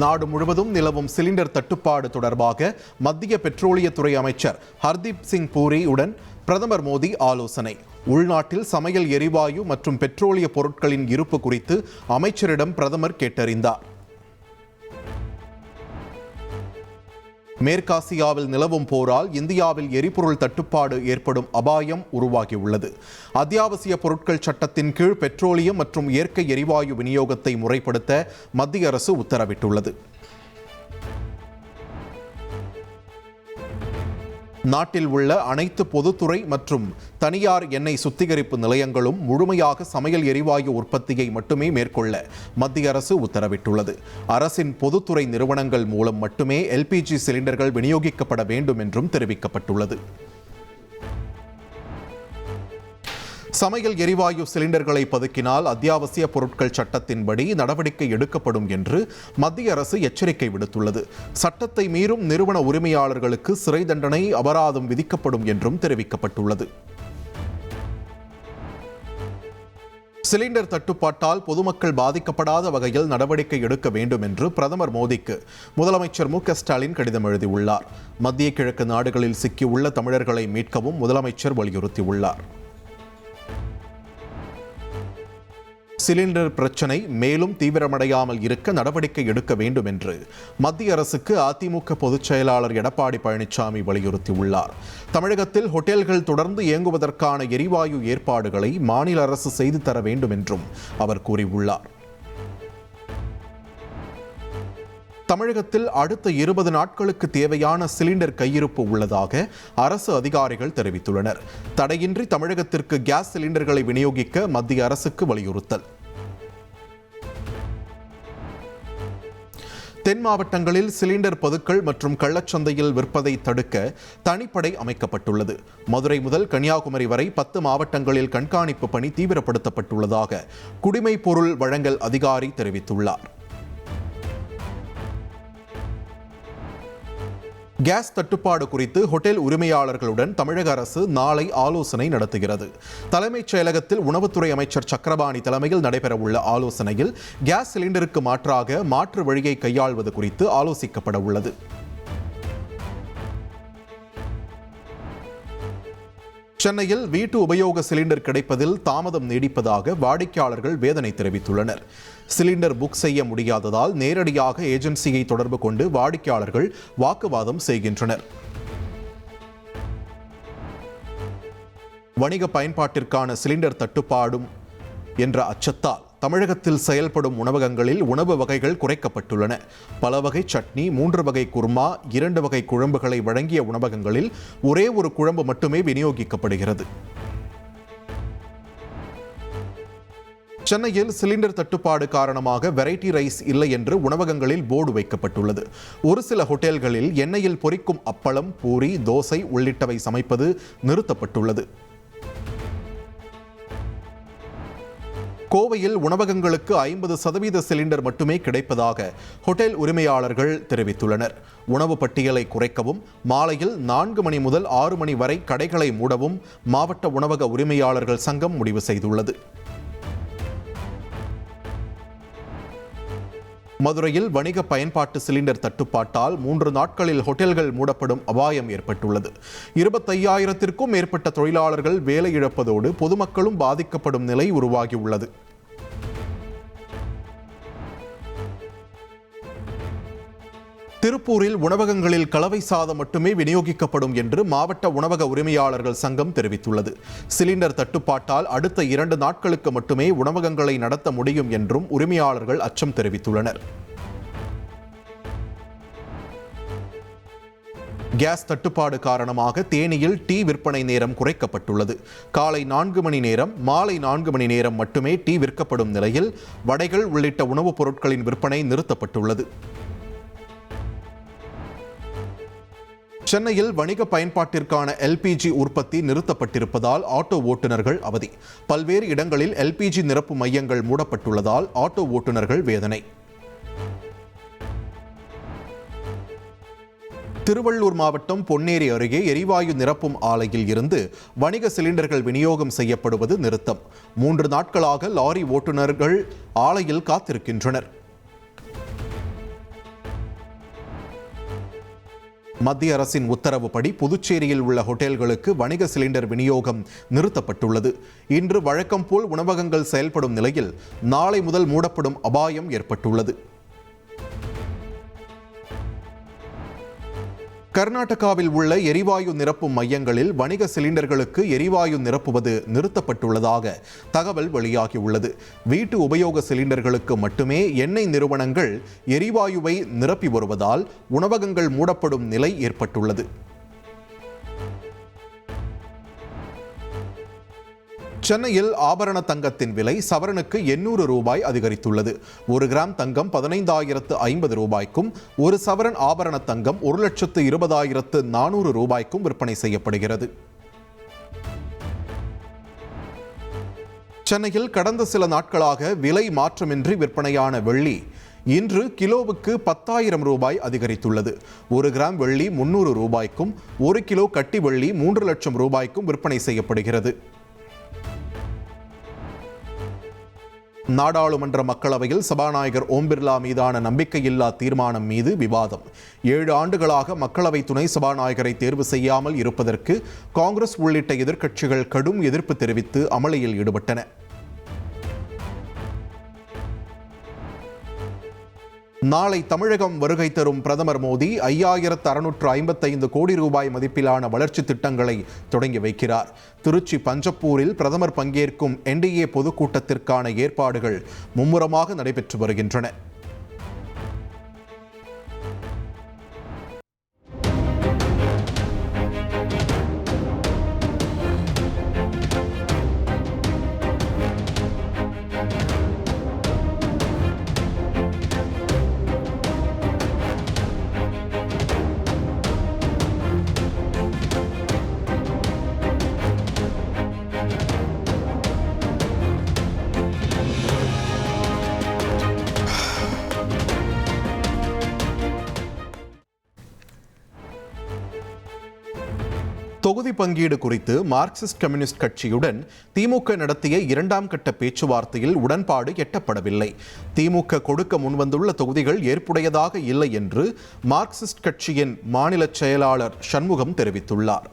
நாடு முழுவதும் நிலவும் சிலிண்டர் தட்டுப்பாடு தொடர்பாக மத்திய பெட்ரோலியத்துறை அமைச்சர் ஹர்தீப் சிங் பூரியுடன் பிரதமர் மோடி ஆலோசனை. உள்நாட்டில் சமையல் எரிவாயு மற்றும் பெட்ரோலிய பொருட்களின் இருப்பு குறித்து அமைச்சரிடம் பிரதமர் கேட்டறிந்தார். மேற்காசியாவில் நிலவும் போரால் இந்தியாவில் எரிபொருள் தட்டுப்பாடு ஏற்படும் அபாயம் உருவாகியுள்ளது. அத்தியாவசிய பொருட்கள் சட்டத்தின் கீழ் பெட்ரோலியம் மற்றும் இயற்கை எரிவாயு விநியோகத்தை முறைப்படுத்த மத்திய அரசு உத்தரவிட்டுள்ளது. நாட்டில் உள்ள அனைத்து பொதுத்துறை மற்றும் தனியார் எண்ணெய் சுத்திகரிப்பு நிலையங்களும் முழுமையாக சமையல் எரிவாயு உற்பத்தியை மட்டுமே மேற்கொள்ள மத்திய அரசு உத்தரவிட்டுள்ளது. அரசின் பொதுத்துறை நிறுவனங்கள் மூலம் மட்டுமே எல்பிஜி சிலிண்டர்கள் விநியோகிக்கப்பட வேண்டும் என்றும் தெரிவிக்கப்பட்டுள்ளது. சமையல் எரிவாயு சிலிண்டர்களை பதுக்கினால் அத்தியாவசிய பொருட்கள் சட்டத்தின்படி நடவடிக்கை எடுக்கப்படும் என்று மத்திய அரசு எச்சரிக்கை விடுத்துள்ளது. சட்டத்தை மீறும் நிறுவன உரிமையாளர்களுக்கு சிறை தண்டனை, அபராதம் விதிக்கப்படும் என்றும் தெரிவிக்கப்பட்டுள்ளது. சிலிண்டர் தட்டுப்பாட்டால் பொதுமக்கள் பாதிக்கப்படாத வகையில் நடவடிக்கை எடுக்க வேண்டும் என்று பிரதமர் மோடிக்கு முதலமைச்சர் மு.க.ஸ்டாலின் கடிதம் எழுதியுள்ளார். மத்திய கிழக்கு நாடுகளில் சிக்கியுள்ள தமிழர்களை மீட்கவும் முதலமைச்சர் வலியுறுத்தியுள்ளார். சிலிண்டர் பிரச்சினை மேலும் தீவிரமடையாமல் இருக்க நடவடிக்கை எடுக்க வேண்டும் என்று மத்திய அரசுக்கு அதிமுக பொதுச் செயலாளர் எடப்பாடி பழனிசாமி வலியுறுத்தியுள்ளார். தமிழகத்தில் ஹோட்டல்கள் தொடர்ந்து இயங்குவதற்கான எரிவாயு ஏற்பாடுகளை மாநில அரசு செய்து தர வேண்டும் என்றும் அவர் கூறியுள்ளார். தமிழகத்தில் அடுத்த 20 நாட்களுக்கு தேவையான சிலிண்டர் கையிருப்பு உள்ளதாக அரசு அதிகாரிகள் தெரிவித்துள்ளனர். தடையின்றி தமிழகத்திற்கு கேஸ் சிலிண்டர்களை விநியோகிக்க மத்திய அரசுக்கு வலியுறுத்தல். தென் மாவட்டங்களில் சிலிண்டர் பதுக்கல் மற்றும் கள்ளச்சந்தையில் விற்பதை தடுக்க தனிப்படை அமைக்கப்பட்டுள்ளது. மதுரை முதல் கன்னியாகுமரி வரை 10 மாவட்டங்களில் கண்காணிப்பு பணி தீவிரப்படுத்தப்பட்டுள்ளதாக குடிமைப் பொருள் வழங்கல் அதிகாரி தெரிவித்துள்ளார். கேஸ் தட்டுப்பாடு குறித்து ஹோட்டல் உரிமையாளர்களுடன் தமிழக அரசு நாளை ஆலோசனை நடத்துகிறது. தலைமைச் செயலகத்தில் உணவுத்துறை அமைச்சர் சக்கரபாணி தலைமையில் நடைபெறவுள்ள ஆலோசனையில் கேஸ் சிலிண்டருக்கு மாற்றாக மாற்று வழியை கையாள்வது குறித்து ஆலோசிக்கப்பட உள்ளது. சென்னையில் வீட்டு உபயோக சிலிண்டர் கிடைப்பதில் தாமதம் நீடிப்பதாக வாடிக்கையாளர்கள் வேதனை தெரிவித்துள்ளனர். சிலிண்டர் புக் செய்ய முடியாததால் நேரடியாக ஏஜென்சியை தொடர்பு கொண்டு வாடிக்கையாளர்கள் வாக்குவாதம் செய்கின்றனர். வணிக பயன்பாட்டிற்கான சிலிண்டர் தட்டுப்பாடும் என்ற அச்சத்தால் தமிழகத்தில் செயல்படும் உணவகங்களில் உணவு வகைகள் குறைக்கப்பட்டுள்ளன. பல வகை சட்னி, 3 வகை குர்மா, 2 வகை குழம்புகளை வழங்கிய உணவகங்களில் ஒரே ஒரு குழம்பு மட்டுமே விநியோகிக்கப்படுகிறது. சென்னையில் சிலிண்டர் தட்டுப்பாடு காரணமாக வெரைட்டி ரைஸ் இல்லை என்று உணவகங்களில் போர்டு வைக்கப்பட்டுள்ளது. ஒரு சில ஹோட்டல்களில் எண்ணெயில் பொரிக்கும் அப்பளம், பூரி, தோசை உள்ளிட்டவை சமைப்பது நிறுத்தப்பட்டுள்ளது. கோவையில் உணவகங்களுக்கு 50% சிலிண்டர் மட்டுமே கிடைப்பதாக ஹோட்டல் உரிமையாளர்கள் தெரிவித்துள்ளனர். உணவு பட்டியலை குறைக்கவும், மாலையில் 4 மணி முதல் 6 மணி வரை கடைகளை மூடவும் மாவட்ட உணவக உரிமையாளர்கள் சங்கம் முடிவு செய்துள்ளது. மதுரையில் வணிக பயன்பாட்டு சிலிண்டர் தட்டுப்பாட்டால் 3 நாட்களில் ஹோட்டல்கள் மூடப்படும் அபாயம் ஏற்பட்டுள்ளது. 25,000க்கும் மேற்பட்ட தொழிலாளர்கள் வேலை இழப்பதோடு பொதுமக்களும் பாதிக்கப்படும் நிலை உருவாகியுள்ளது. திருப்பூரில் உணவகங்களில் கலவை சாதம் மட்டுமே விநியோகிக்கப்படும் என்று மாவட்ட உணவக உரிமையாளர்கள் சங்கம் தெரிவித்துள்ளது. சிலிண்டர் தட்டுப்பாட்டால் அடுத்த 2 நாட்களுக்கு மட்டுமே உணவகங்களை நடத்த முடியும் என்றும் உரிமையாளர்கள் அச்சம் தெரிவித்துள்ளனர். கேஸ் தட்டுப்பாடு காரணமாக தேனியில் டீ விற்பனை நேரம் குறைக்கப்பட்டுள்ளது. காலை 4 மணி நேரம், மாலை 4 மணி நேரம் மட்டுமே டீ விற்கப்படும் நிலையில் வடைகள் உள்ளிட்ட உணவுப் பொருட்களின் விற்பனை நிறுத்தப்பட்டுள்ளது. சென்னையில் வணிக பயன்பாட்டிற்கான எல்பிஜி உற்பத்தி நிறுத்தப்பட்டிருப்பதால் ஆட்டோ ஓட்டுநர்கள் அவதி. பல்வேறு இடங்களில் எல்பிஜி நிரப்பு மையங்கள் மூடப்பட்டுள்ளதால் ஆட்டோ ஓட்டுநர்கள் வேதனை. திருவள்ளூர் மாவட்டம் பொன்னேரி அருகே எரிவாயு நிரப்பும் ஆலையில் இருந்து வணிக சிலிண்டர்கள் விநியோகம் செய்யப்படுவது நிறுத்தம். 3 நாட்களாக லாரி ஓட்டுநர்கள் ஆலையில் காத்திருக்கின்றனர். மத்திய அரசின் உத்தரவுப்படி புதுச்சேரியில் உள்ள ஹோட்டல்களுக்கு வணிக சிலிண்டர் விநியோகம் நிறுத்தப்பட்டுள்ளது. இன்று வழக்கம் போல் உணவகங்கள் செயல்படும் நிலையில் நாளை முதல் மூடப்படும் அபாயம் ஏற்பட்டுள்ளது. கர்நாடகாவில் உள்ள எரிவாயு நிரப்பும் மையங்களில் வணிக சிலிண்டர்களுக்கு எரிவாயு நிரப்புவது நிறுத்தப்பட்டுள்ளதாக தகவல் வெளியாகியுள்ளது. வீட்டு உபயோக சிலிண்டர்களுக்கு மட்டுமே எண்ணெய் நிறுவனங்கள் எரிவாயுவை நிரப்பி வருவதால் உணவகங்கள் மூடப்படும் நிலை ஏற்பட்டுள்ளது. சென்னையில் ஆபரண தங்கத்தின் விலை சவரனுக்கு 800 ரூபாய் அதிகரித்துள்ளது. 1 கிராம் தங்கம் 15,050 ரூபாய்க்கும், ஒரு சவரன் ஆபரண தங்கம் 1,20,400 ரூபாய்க்கும் விற்பனை செய்யப்படுகிறது. சென்னையில் கடந்த சில நாட்களாக விலை மாற்றமின்றி விற்பனையான வெள்ளி இன்று கிலோவுக்கு 10,000 ரூபாய் அதிகரித்துள்ளது. 1 கிராம் வெள்ளி 300 ரூபாய்க்கும், 1 கிலோ கட்டி வெள்ளி 3 லட்சம் ரூபாய்க்கும் விற்பனை செய்யப்படுகிறது. நாடாளுமன்ற மக்களவையில் சபாநாயகர் ஓம் பிர்லா மீதான நம்பிக்கையில்லா தீர்மானம் மீது விவாதம். 7 ஆண்டுகளாக மக்களவை துணை சபாநாயகரை தேர்வு செய்யாமல் இருப்பதற்கு காங்கிரஸ் உள்ளிட்ட எதிர்க்கட்சிகள் கடும் எதிர்ப்பு தெரிவித்து அமளியில் ஈடுபட்டன. நாளை தமிழகம் வருகை தரும் பிரதமர் மோடி 5,655 கோடி ரூபாய் மதிப்பிலான வளர்ச்சி திட்டங்களை தொடங்கி வைக்கிறார். திருச்சி பஞ்சப்பூரில் பிரதமர் பங்கேற்கும் NDA பொதுக்கூட்டத்திற்கான ஏற்பாடுகள் மும்முரமாக நடைபெற்று வருகின்றன. தொகுதி பங்கீடு குறித்து மார்க்சிஸ்ட் கம்யூனிஸ்ட் கட்சியுடன் திமுக நடத்திய 2ஆம் கட்ட பேச்சுவார்த்தையில் உடன்பாடு எட்டப்படவில்லை. திமுக கொடுக்க முன்வந்துள்ள தொகுதிகள் ஏற்புடையதாக இல்லை என்று மார்க்சிஸ்ட் கட்சியின் மாநில செயலாளர் சண்முகம் தெரிவித்துள்ளார்.